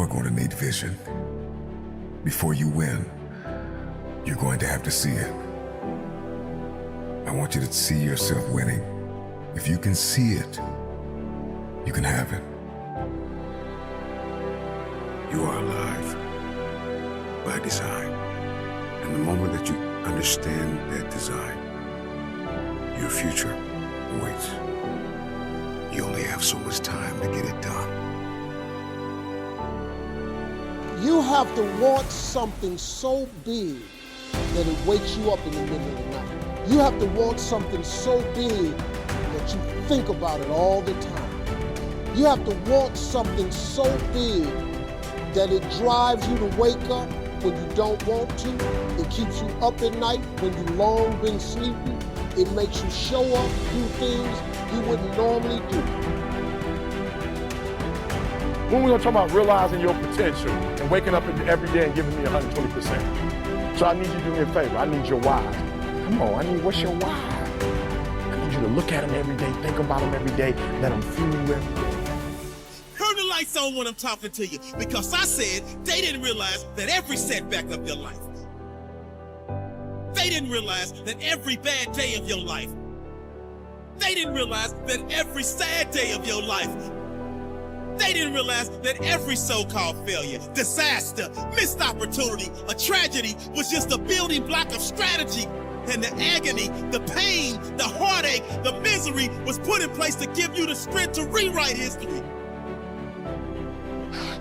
are going to need vision. Before you win, you're going to have to see it. I want you to see yourself winning. If you can see it, you can have it. You are alive by design. And the moment that you understand that design, your future awaits. You only have so much time to get it done. You have to want something so big that it wakes you up in the middle of the night. You have to want something so big that you think about it all the time. You have to want something so big that it drives you to wake up when you don't want to. It keeps you up at night when you long been sleeping. It makes you show up, do things you wouldn't normally do. When we're talking about realizing your potential and waking up every day and giving me 120%. So I need you to do me a favor. I need your why. Come on, what's your why? I need you to look at them every day, think about them every day, let them fuel you every day. Turn the lights on when I'm talking to you, because I said they didn't realize that every setback of your life, they didn't realize that every bad day of your life, they didn't realize that every sad day of your life, they didn't realize that every so-called failure, disaster, missed opportunity, a tragedy was just a building block of strategy. And the agony, the pain, the heartache, the misery was put in place to give you the strength to rewrite history.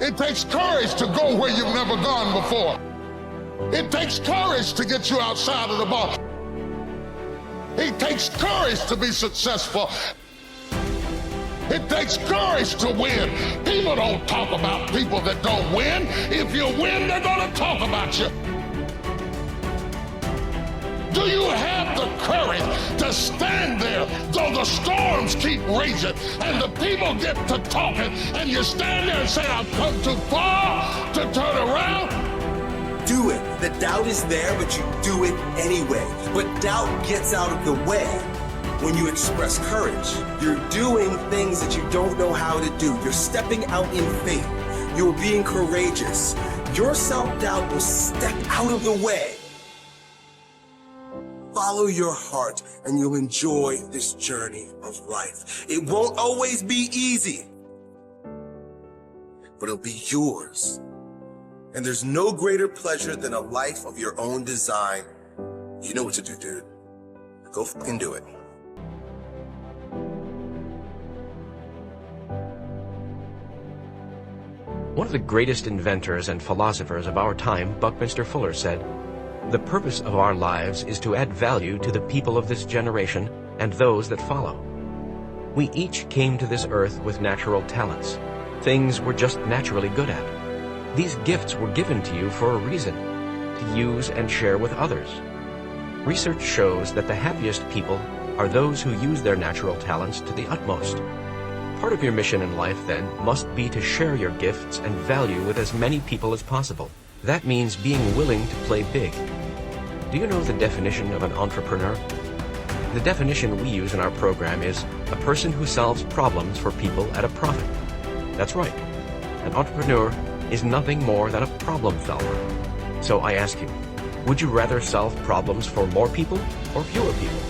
It takes courage to go where you've never gone before. It takes courage to get you outside of the box. It takes courage to be successful. It takes courage to win. People don't talk about people that don't win. If you win, they're going to talk about you. Do you have the courage to stand there though the storms keep raging and the people get to talking and you stand there and say, I've come too far to turn around? Do it. The doubt is there, but you do it anyway. But doubt gets out of the way when you express courage. You're doing things that you don't know how to do. You're stepping out in faith. You're being courageous. Your self-doubt will step out of the way. Follow your heart and you'll enjoy this journey of life. It won't always be easy, but it'll be yours. And there's no greater pleasure than a life of your own design. You know what to do, dude. Go fucking do it. One of the greatest inventors and philosophers of our time, Buckminster Fuller, said, "The purpose of our lives is to add value to the people of this generation and those that follow." We each came to this earth with natural talents, things we're just naturally good at. These gifts were given to you for a reason, to use and share with others. Research shows that the happiest people are those who use their natural talents to the utmost. Part of your mission in life, then, must be to share your gifts and value with as many people as possible. That means being willing to play big. Do you know the definition of an entrepreneur? The definition we use in our program is a person who solves problems for people at a profit. That's right. An entrepreneur is nothing more than a problem solver. So I ask you, would you rather solve problems for more people or fewer people?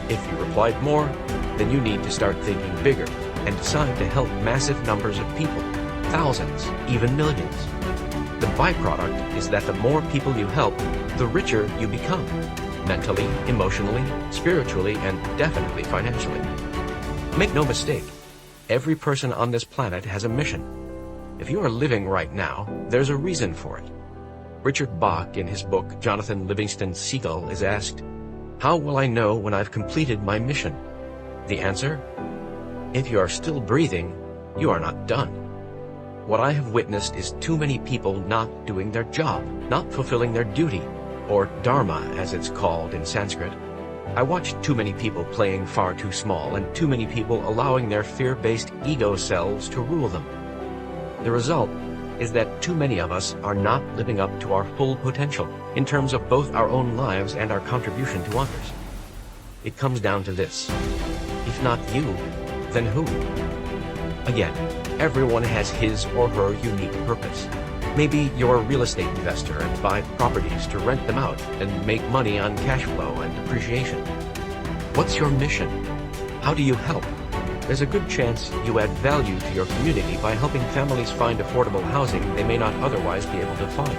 If you replied more, then you need to start thinking bigger and decide to help massive numbers of people, thousands, even millions. The byproduct is that the more people you help, the richer you become, mentally, emotionally, spiritually, and definitely financially. Make no mistake, every person on this planet has a mission. If you are living right now, there's a reason for it. Richard Bach, in his book Jonathan Livingston Seagull, is asked, "How will I know when I've completed my mission?" The answer? If you are still breathing, you are not done. What I have witnessed is too many people not doing their job, not fulfilling their duty, or dharma as it's called in Sanskrit. I watched too many people playing far too small and too many people allowing their fear-based ego selves to rule them. The result is that too many of us are not living up to our full potential in terms of both our own lives and our contribution to others. It comes down to this. If not you, then who? Again, Everyone has his or her unique purpose. Maybe you're a real estate investor and buy properties to rent them out and make money on cash flow and depreciation. What's your mission? How do you help? There's a good chance you add value to your community by helping families find affordable housing they may not otherwise be able to find.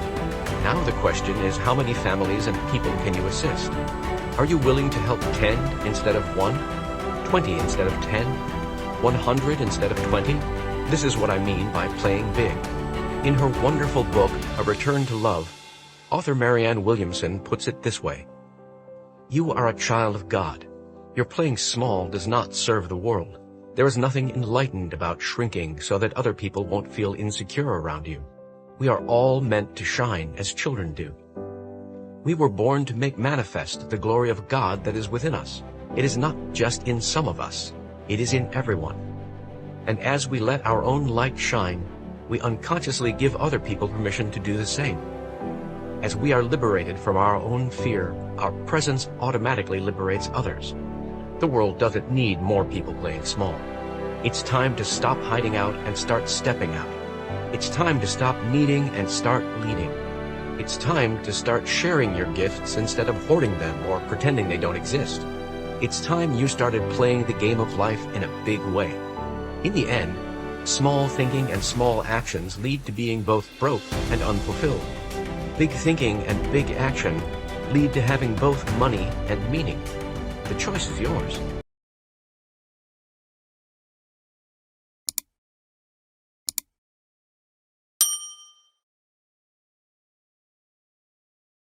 Now the question is, how many families and people can you assist? Are you willing to help 10 instead of 1? 20 instead of 10? 100 instead of 20? This is what I mean by playing big. In her wonderful book, A Return to Love, author Marianne Williamson puts it this way: "You are a child of God. Your playing small does not serve the world. There is nothing enlightened about shrinking so that other people won't feel insecure around you. We are all meant to shine as children do. We were born to make manifest the glory of God that is within us. It is not just in some of us, it is in everyone. And as we let our own light shine, we unconsciously give other people permission to do the same. As we are liberated from our own fear, our presence automatically liberates others. The world doesn't need more people playing small. It's time to stop hiding out and start stepping out. It's time to stop needing and start leading. It's time to start sharing your gifts instead of hoarding them or pretending they don't exist. It's time you started playing the game of life in a big way. In the end, small thinking and small actions lead to being both broke and unfulfilled. Big thinking and big action lead to having both money and meaning. The choice is yours.